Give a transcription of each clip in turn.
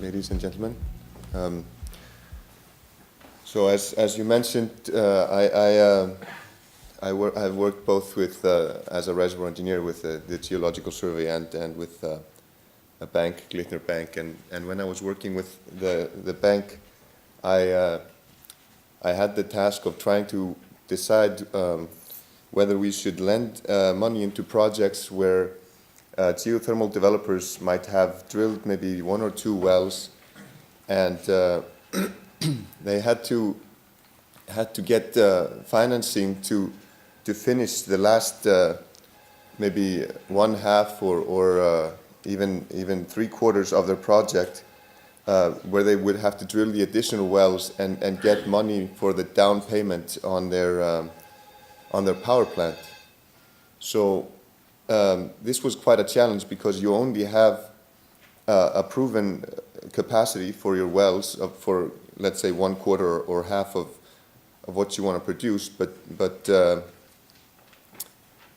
ladies and gentlemen. So as you mentioned, I've worked both with as a reservoir engineer with the Geological Survey and with a bank, Glitnir Bank, and when I was working with the bank, I had the task of trying to decide whether we should lend money into projects where geothermal developers might have drilled maybe 1 or 2 wells, and they had to get financing to finish the last maybe 1/2 or even 3/4 of their project, where they would have to drill the additional wells and get money for the down payment on their power plant. So this was quite a challenge because you only have a proven capacity for your wells for, let's say, 1/4 or half of what you want to produce,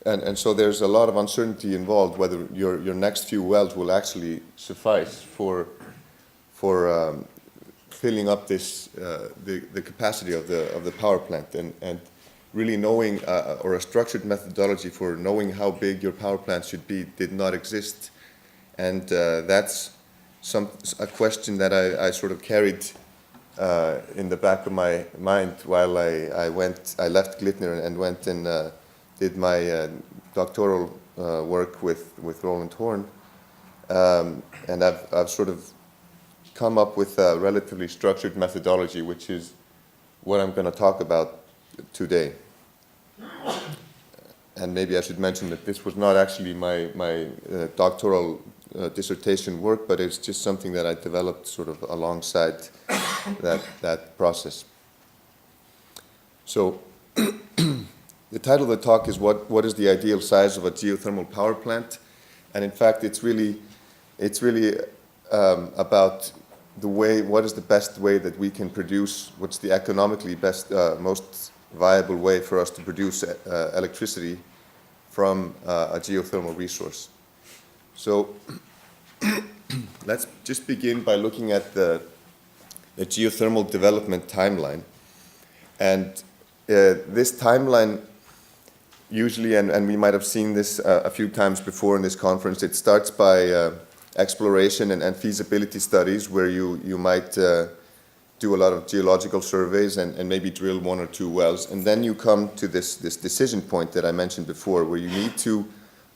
and so there's a lot of uncertainty involved whether your next few wells will actually suffice for filling up this the capacity of the power plant, and really knowing or a structured methodology for knowing how big your power plant should be did not exist, and that's a question that I sort of carried in the back of my mind while I left Glitnir and went and did my doctoral work with Roland Horn, and I've sort of come up with a relatively structured methodology, which is what I'm going to talk about today. And maybe I should mention that this was not actually my doctoral dissertation work, but it's just something that I developed sort of alongside that process. So the title of the talk is what is the ideal size of a geothermal power plant? And in fact, it's really about what is the best way that we can produce, what's the economically best, most viable way for us to produce electricity from a geothermal resource. So let's just begin by looking at the geothermal development timeline. And this timeline usually, and we might have seen this a few times before in this conference, it starts by exploration and feasibility studies where you might do a lot of geological surveys and maybe drill 1 or 2 wells. And then you come to this decision point that I mentioned before, where you need to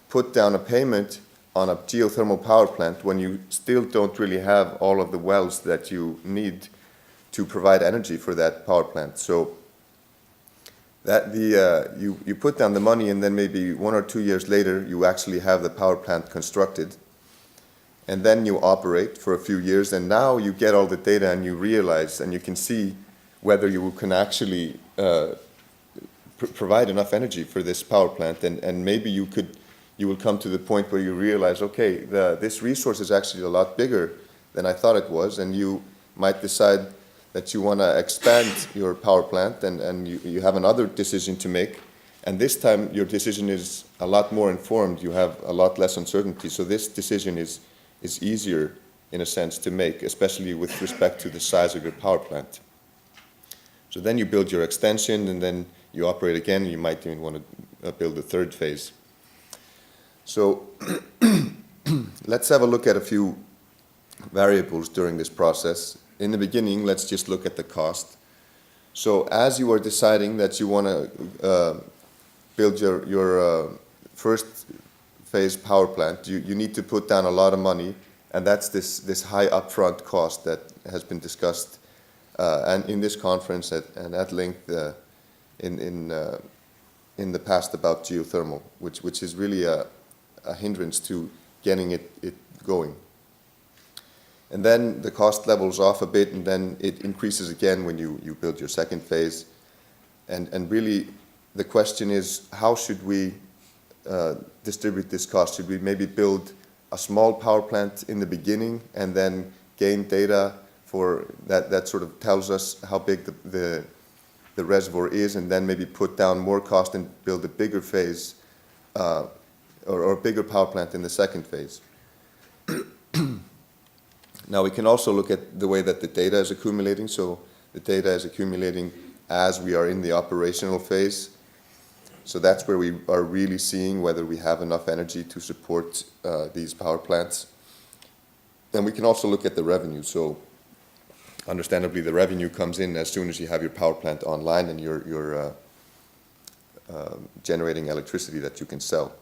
put down a payment on a geothermal power plant when you still don't really have all of the wells that you need to provide energy for that power plant. So that you put down the money, and then maybe 1 or 2 years later you actually have the power plant constructed, and then you operate for a few years, and now you get all the data and you realize and you can see whether you can actually provide enough energy for this power plant, and maybe you will come to the point where you realize, okay, this resource is actually a lot bigger than I thought it was, and you might decide that you want to expand your power plant, and you have another decision to make, and this time your decision is a lot more informed, you have a lot less uncertainty, so this decision is easier in a sense to make, especially with respect to the size of your power plant. So then you build your extension, and then you operate again, and you might even want to build a third phase. So let's have a look at a few variables during this process. In the beginning, let's just look at the cost. So as you are deciding that you want to build your first phase power plant, you need to put down a lot of money, and that's this high upfront cost that has been discussed and in this conference and at length in the past about geothermal, which is really a hindrance to getting it going. And then the cost levels off a bit, and then it increases again when you build your second phase. And really the question is, how should we distribute this cost? Should we maybe build a small power plant in the beginning and then gain data for that sort of tells us how big the reservoir is, and then maybe put down more cost and build a bigger phase or a bigger power plant in the second phase? Now we can also look at the way that the data is accumulating. So the data is accumulating as we are in the operational phase. So that's where we are really seeing whether we have enough energy to support these power plants. And we can also look at the revenue. So understandably, the revenue comes in as soon as you have your power plant online and you're generating electricity that you can sell.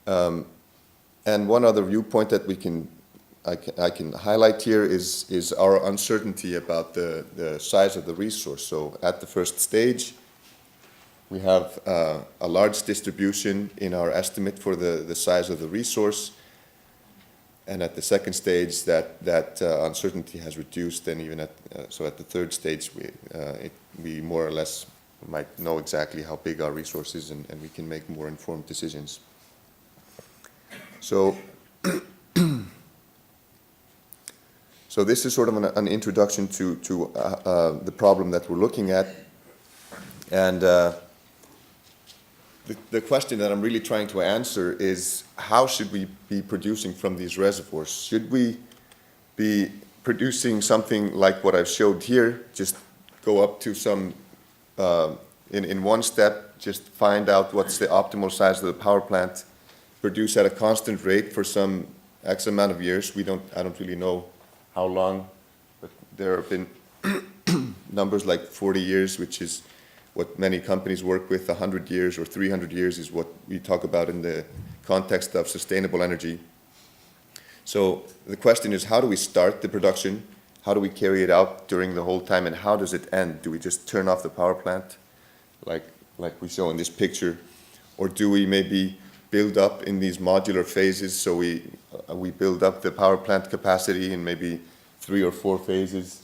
And one other viewpoint that I can highlight here is our uncertainty about the size of the resource. So at the first stage, we have a large distribution in our estimate for the size of the resource. And at the second stage, that uncertainty has reduced, and even so at the third stage, we more or less might know exactly how big our resource is, and we can make more informed decisions. So, so this is sort of an introduction to the problem that we're looking at, and the question that I'm really trying to answer is, how should we be producing from these reservoirs? Should we be producing something like what I've showed here, just go up to some, in one step, just find out what's the optimal size of the power plant, produce at a constant rate for some X amount of years. I don't really know how long, but there have been numbers like 40 years, which is what many companies work with. 100 years or 300 years is what we talk about in the context of sustainable energy. So the question is, how do we start the production? How do we carry it out during the whole time, and how does it end? Do we just turn off the power plant, like we show in this picture, or do we maybe build up in these modular phases? So we build up the power plant capacity in maybe 3 or 4 phases,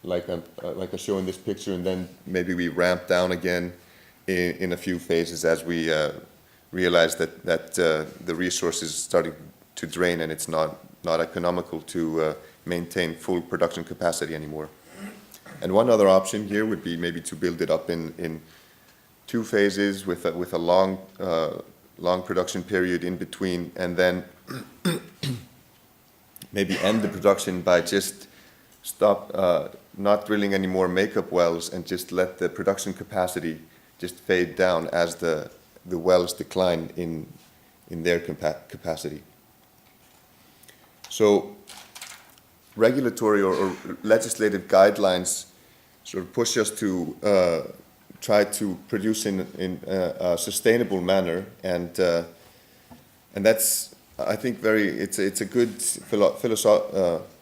like I show in this picture, and then maybe we ramp down again in a few phases as we realize that the resource is starting to drain and it's not economical to maintain full production capacity anymore. And one other option here would be maybe to build it up in 2 phases with a long production period in between, and then maybe end the production by just stop not drilling any more makeup wells and just let the production capacity just fade down as the wells decline in their capacity. So regulatory or legislative guidelines sort of push us to try to produce in a sustainable manner, and that's, I think, it's a good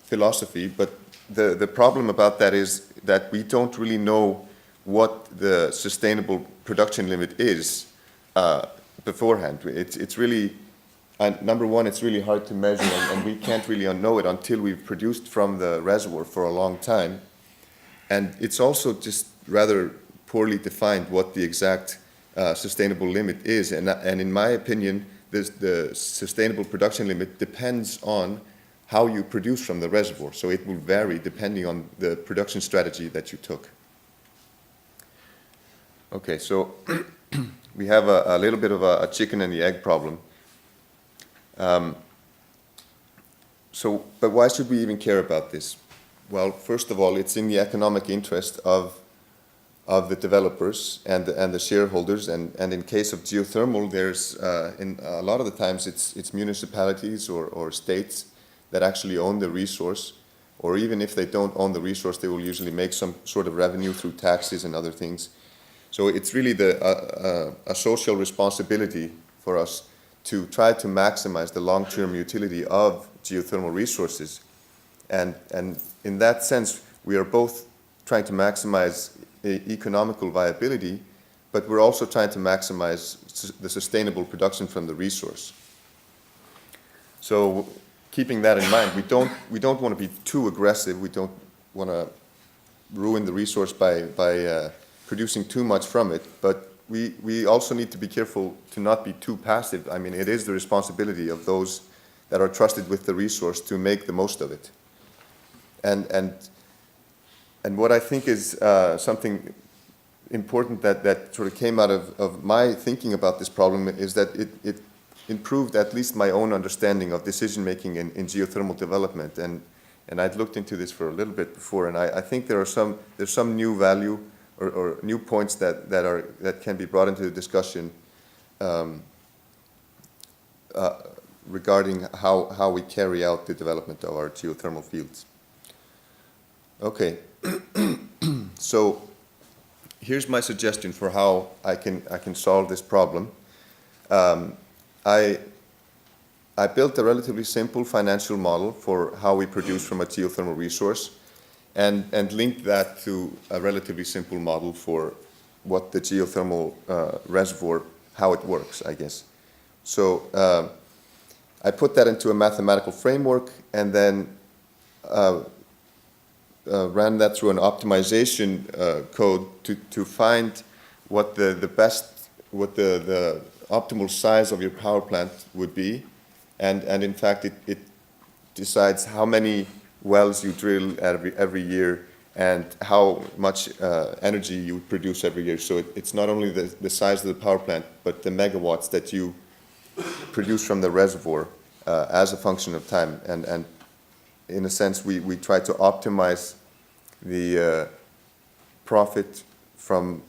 philosophy, but the problem about that is that we don't really know what the sustainable production limit is beforehand. It's really, number one, it's really hard to measure, and we can't really know it until we've produced from the reservoir for a long time. And it's also just rather poorly defined what the exact sustainable limit is. And in my opinion, the sustainable production limit depends on how you produce from the reservoir. So it will vary depending on the production strategy that you took. Okay, so we have a little bit of a chicken and the egg problem. But why should we even care about this? Well, first of all, it's in the economic interest of the developers and the shareholders, and in case of geothermal, there's in a lot of the times it's municipalities or states that actually own the resource, or even if they don't own the resource, they will usually make some sort of revenue through taxes and other things. So it's really a social responsibility for us to try to maximize the long-term utility of geothermal resources. And in that sense, we are both trying to maximize economical viability, but we're also trying to maximize the sustainable production from the resource. So keeping that in mind, we don't want to be too aggressive. We don't want to ruin the resource by producing too much from it, but we also need to be careful to not be too passive. I mean, it is the responsibility of those that are trusted with the resource to make the most of it. And what I think is something important that sort of came out of my thinking about this problem is that improved at least my own understanding of decision making in geothermal development, and I'd looked into this for a little bit before, and I think there's some new value or new points that can be brought into the discussion regarding how we carry out the development of our geothermal fields. Okay, so here's my suggestion for how I can solve this problem. I built a relatively simple financial model for how we produce from a geothermal resource, and linked that to a relatively simple model for what the geothermal reservoir, how it works, I guess. So I put that into a mathematical framework, and then ran that through an optimization code to find what the optimal size of your power plant would be, and in fact it decides how many wells you drill every year and how much energy you produce every year. So it's not only the size of the power plant, but the megawatts that you produce from the reservoir as a function of time. And in a sense, we try to optimize the profit from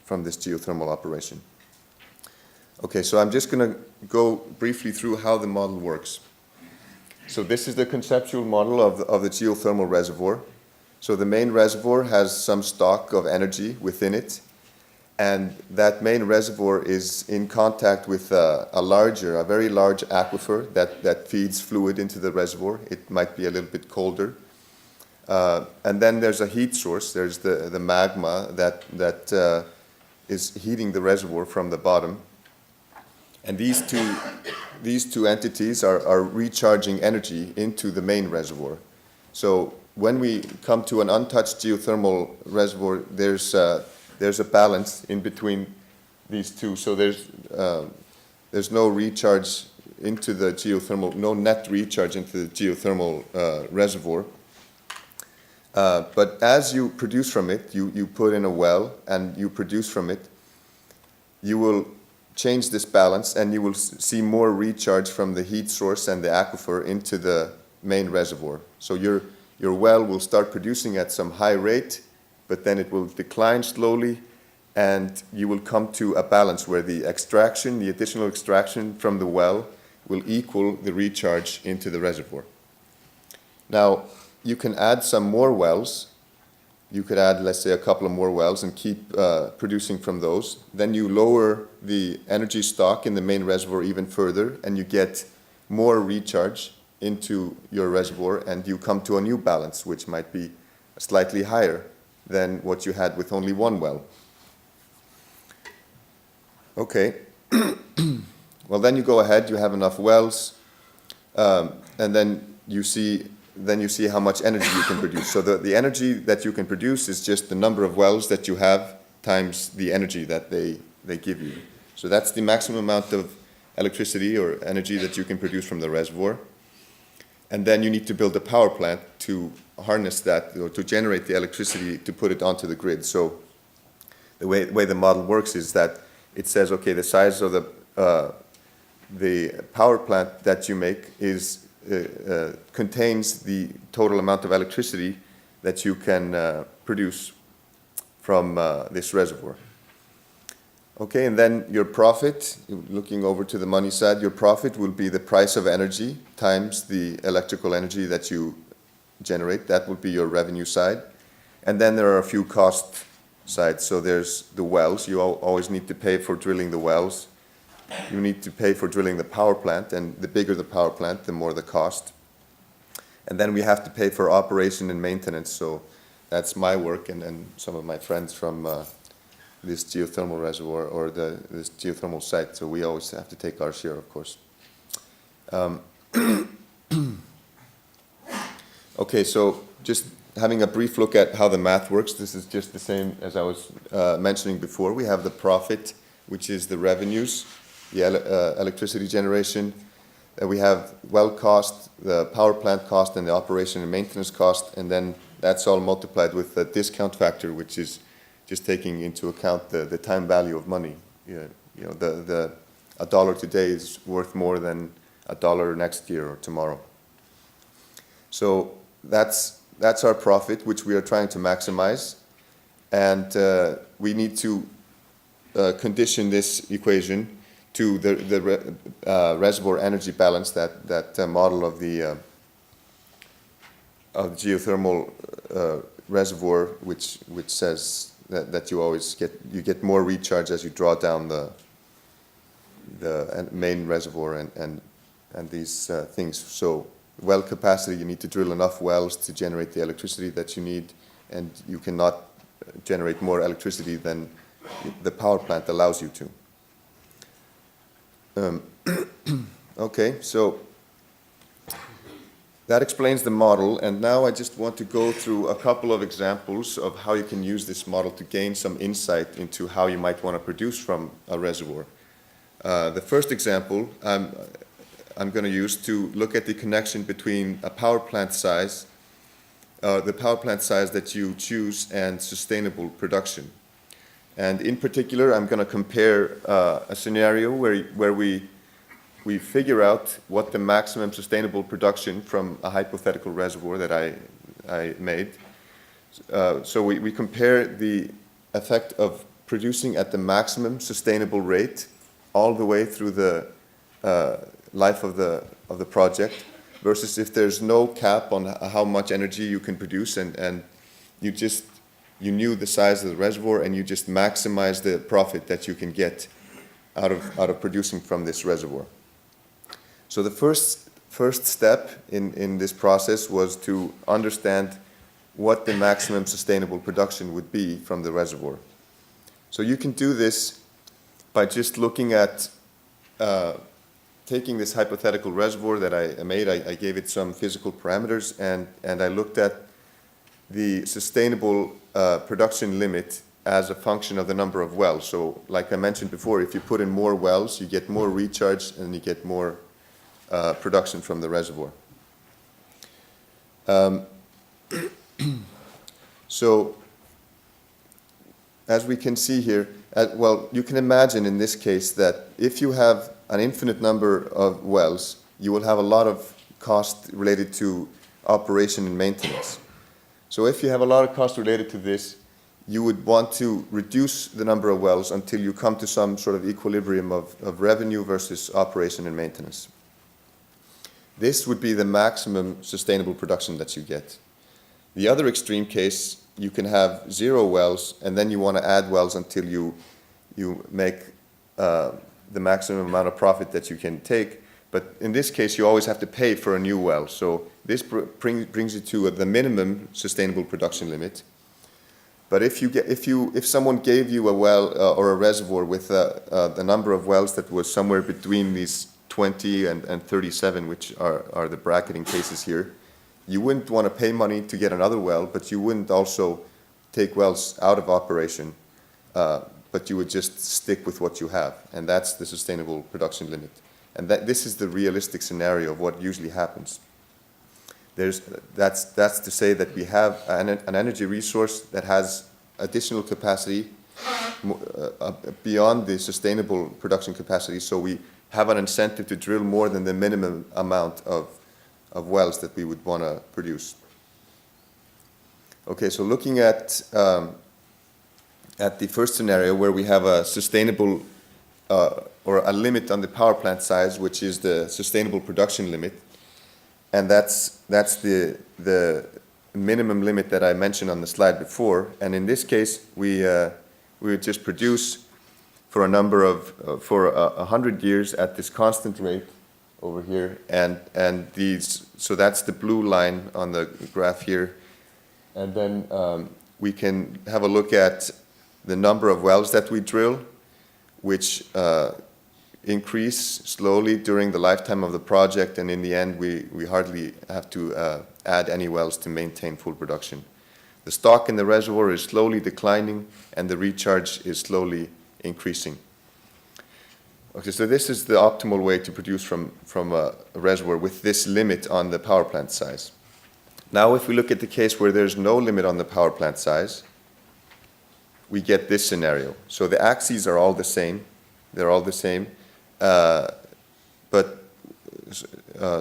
this geothermal operation. Okay, so I'm just going to go briefly through how the model works. So this is the conceptual model of the geothermal reservoir. So the main reservoir has some stock of energy within it, and that main reservoir is in contact with a very large aquifer that feeds fluid into the reservoir. It might be a little bit colder. And then there's a heat source. There's the magma that is heating the reservoir from the bottom. And these two entities are recharging energy into the main reservoir. So when we come to an untouched geothermal reservoir, there's a balance in between these two. So there's no recharge into the geothermal, no net recharge into the geothermal reservoir. But as you produce from it, you put in a well and you produce from it, you will change this balance and you will see more recharge from the heat source and the aquifer into the main reservoir. So your well will start producing at some high rate, but then it will decline slowly, and you will come to a balance where the additional extraction from the well will equal the recharge into the reservoir. Now, you can add some more wells. You could add, let's say, a couple of more wells and keep producing from those. Then you lower the energy stock in the main reservoir even further, and you get more recharge into your reservoir, and you come to a new balance, which might be slightly higher than what you had with only one well. Okay. Well, then you go ahead, you have enough wells, and then you see how much energy you can produce. So the energy that you can produce is just the number of wells that you have times the energy that they give you. So that's the maximum amount of electricity or energy that you can produce from the reservoir. And then you need to build a power plant to harness that, or to generate the electricity to put it onto the grid. So the way the model works is that it says, okay, the size of the power plant that you make contains the total amount of electricity that you can produce from this reservoir. Okay, and then your profit, looking over to the money side, your profit will be the price of energy times the electrical energy that you generate. That will be your revenue side. And then there are a few cost sides. So there's the wells. You always need to pay for drilling the wells. You need to pay for drilling the power plant, and the bigger the power plant, the more the cost. And then we have to pay for operation and maintenance. So that's my work and some of my friends from this geothermal reservoir or this geothermal site. So we always have to take our share, of course. Okay, so just having a brief look at how the math works. This is just the same as I was mentioning before. We have the profit, which is the revenues, the electricity generation. We have well cost, the power plant cost, and the operation and maintenance cost, and then that's all multiplied with the discount factor, which is just taking into account the time value of money. A a dollar today is worth more than a dollar next year or tomorrow. So that's our profit, which we are trying to maximize. And we need to condition this equation to the reservoir energy balance, that model of the geothermal reservoir, which says that you always get more recharge as you draw down the main reservoir and these things. So well capacity, you need to drill enough wells to generate the electricity that you need, and you cannot generate more electricity than the power plant allows you to. Okay, so that explains the model, and now I just want to go through a couple of examples of how you can use this model to gain some insight into how you might want to produce from a reservoir. The first example I'm going to use to look at the connection between a power plant size, the power plant size that you choose, and sustainable production. And in particular, I'm going to compare a scenario where we figure out what the maximum sustainable production from a hypothetical reservoir that I made. So we compare the effect of producing at the maximum sustainable rate all the way through the life of the project, versus if there's no cap on how much energy you can produce, and you knew the size of the reservoir and you just maximize the profit that you can get out of producing from this reservoir. So the first step in this process was to understand what the maximum sustainable production would be from the reservoir. So you can do this by just looking at taking this hypothetical reservoir that I made. I gave it some physical parameters, and I looked at the sustainable production limit as a function of the number of wells. So like I mentioned before, if you put in more wells, you get more recharge and you get more production from the reservoir. So as we can see here, well, you can imagine in this case that if you have an infinite number of wells, you will have a lot of cost related to operation and maintenance. So if you have a lot of cost related to this, you would want to reduce the number of wells until you come to some sort of equilibrium of revenue versus operation and maintenance. This would be the maximum sustainable production that you get. The other extreme case, you can have 0 wells, and then you want to add wells until you make the maximum amount of profit that you can take. But in this case, you always have to pay for a new well. So this brings you to the minimum sustainable production limit. But if someone gave you a well or a reservoir with the number of wells that was somewhere between these 20 and 37, which are the bracketing cases here, you wouldn't want to pay money to get another well, but you wouldn't also take wells out of operation, but you would just stick with what you have, and that's the sustainable production limit. And this is the realistic scenario of what usually happens. That's to say that we have an energy resource that has additional capacity beyond the sustainable production capacity, so we have an incentive to drill more than the minimum amount of wells that we would want to produce. Okay, so looking at the first scenario where we have a sustainable or a limit on the power plant size, which is the sustainable production limit, and that's the minimum limit that I mentioned on the slide before. And in this case, we would just produce for a number of 100 years at this constant rate over here, and so that's the blue line on the graph here. And then we can have a look at the number of wells that we drill, which increase slowly during the lifetime of the project, and in the end we hardly have to add any wells to maintain full production. The stock in the reservoir is slowly declining and the recharge is slowly increasing. Okay, so this is the optimal way to produce from a reservoir with this limit on the power plant size. Now if we look at the case where there's no limit on the power plant size, we get this scenario. So the axes are all the same. They're all the same. but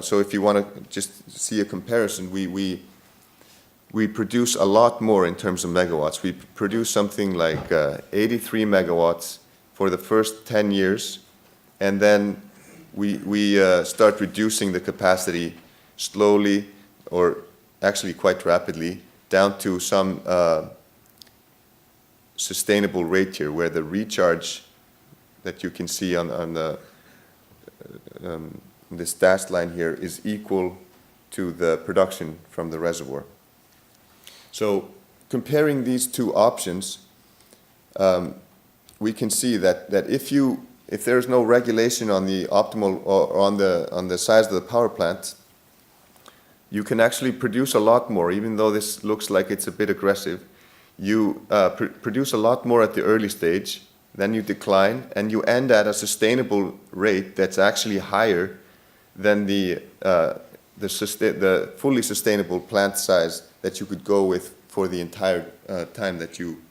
so if you want to just see a comparison, we produce a lot more in terms of megawatts. We produce something like 83 megawatts for the first 10 years, and then we start reducing the capacity slowly, or actually quite rapidly, down to some sustainable rate here, where the recharge that you can see on the this dashed line here is equal to the production from the reservoir. So comparing these two options, we can see that if there's no regulation on the optimal or on the size of the power plant, you can actually produce a lot more. Even though this looks like it's a bit aggressive, you produce a lot more at the early stage, then you decline, and you end at a sustainable rate that's actually higher than the fully sustainable plant size that you could go with for the entire time that you,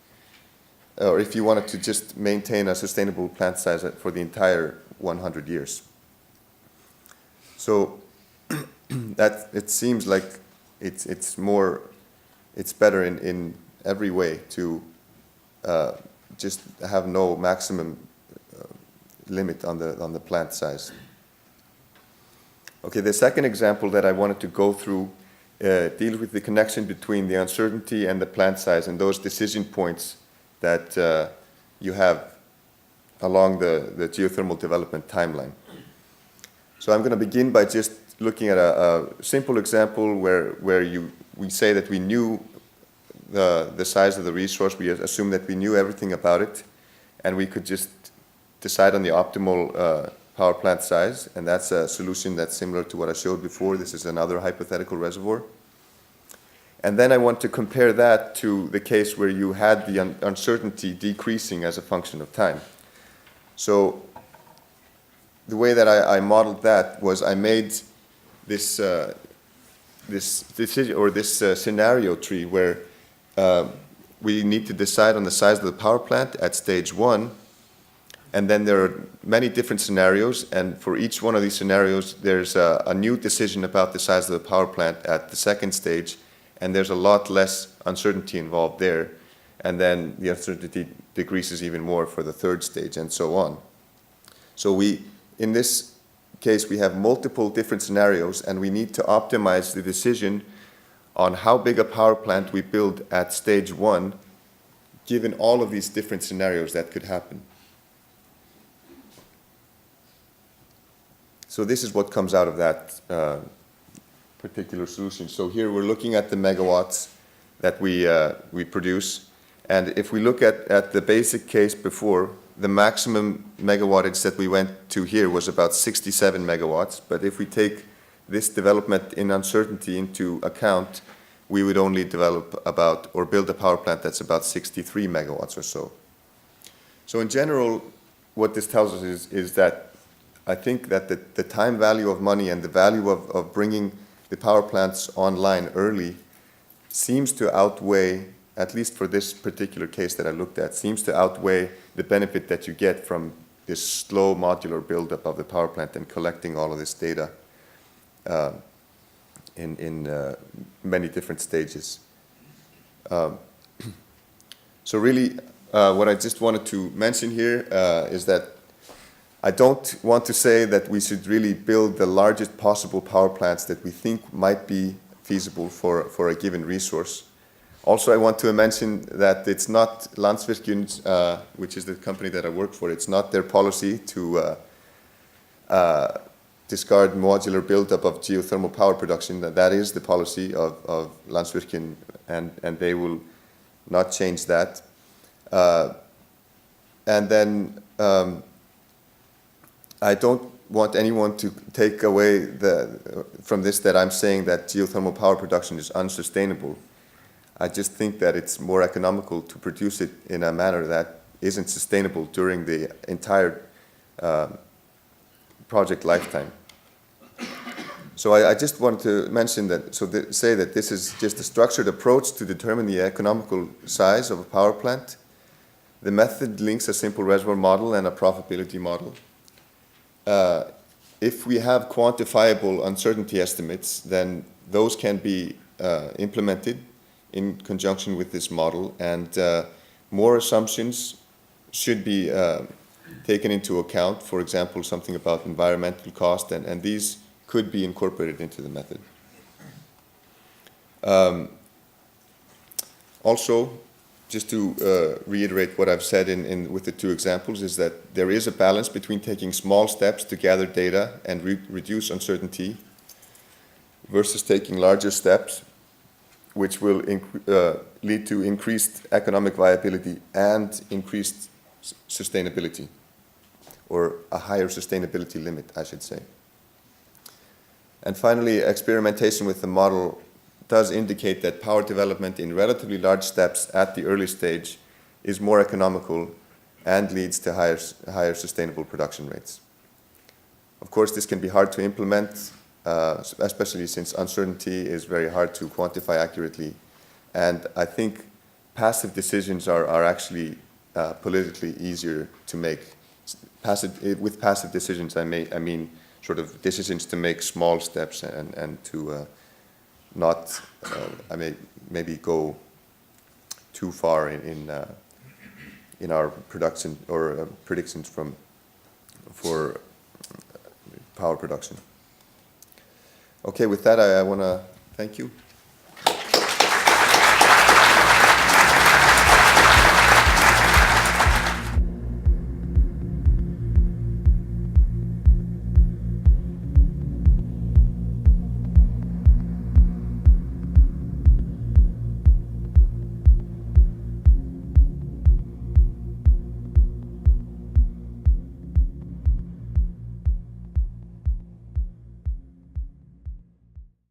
or if you wanted to just maintain a sustainable plant size for the entire 100 years. So that it seems like it's better in every way to just have no maximum limit on the plant size. Okay, the second example that I wanted to go through deals with the connection between the uncertainty and the plant size and those decision points that you have along the geothermal development timeline. So I'm going to begin by just looking at a simple example where we say that we knew the size of the resource. We assume that we knew everything about it, and we could just decide on the optimal power plant size, and that's a solution that's similar to what I showed before. This is another hypothetical reservoir. And then I want to compare that to the case where you had the uncertainty decreasing as a function of time. So the way that I modeled that was I made this decision, or this scenario tree where we need to decide on the size of the power plant at stage 1, and then there are many different scenarios, and for each one of these scenarios there's a new decision about the size of the power plant at the second stage, and there's a lot less uncertainty involved there, and then the uncertainty decreases even more for the third stage, and so on. So in this case, we have multiple different scenarios, and we need to optimize the decision on how big a power plant we build at stage 1, given all of these different scenarios that could happen. So this is what comes out of that particular solution. So here we're looking at the megawatts that we produce, and if we look at the basic case before, the maximum megawattage that we went to here was about 67 megawatts, but if we take this development in uncertainty into account, we would only develop about, or build a power plant that's about 63 megawatts or so. So in general, what this tells us is that I think that the time value of money and the value of bringing the power plants online early seems to outweigh, at least for this particular case that I looked at, seems to outweigh the benefit that you get from this slow modular buildup of the power plant and collecting all of this data in many different stages. So really, what I just wanted to mention here is that I don't want to say that we should really build the largest possible power plants that we think might be feasible for a given resource. Also, I want to mention that it's not Landsvirkjun's, which is the company that I work for, it's not their policy to discard modular buildup of geothermal power production. That is the policy of Landsvirkjun, and they will not change that. And then I don't want anyone to take away from this that I'm saying that geothermal power production is unsustainable. I just think that it's more economical to produce it in a manner that isn't sustainable during the entire project lifetime. So I just wanted to mention that, say that this is just a structured approach to determine the economical size of a power plant. The method links a simple reservoir model and a profitability model. if we have quantifiable uncertainty estimates, then those can be implemented in conjunction with this model, and more assumptions should be taken into account. For example, something about environmental cost, and these could be incorporated into the method. Also, just to reiterate what I've said with the two examples, is that there is a balance between taking small steps to gather data and reduce uncertainty versus taking larger steps, which will lead to increased economic viability and increased sustainability, or a higher sustainability limit, I should say. And finally, experimentation with the model does indicate that power development in relatively large steps at the early stage is more economical and leads to higher sustainable production rates. Of course, this can be hard to implement, especially since uncertainty is very hard to quantify accurately. And I think passive decisions are actually politically easier to make. With passive decisions, I mean sort of decisions to make small steps and to not, maybe go too far in our production or predictions for power production. Okay, with that, I want to thank you.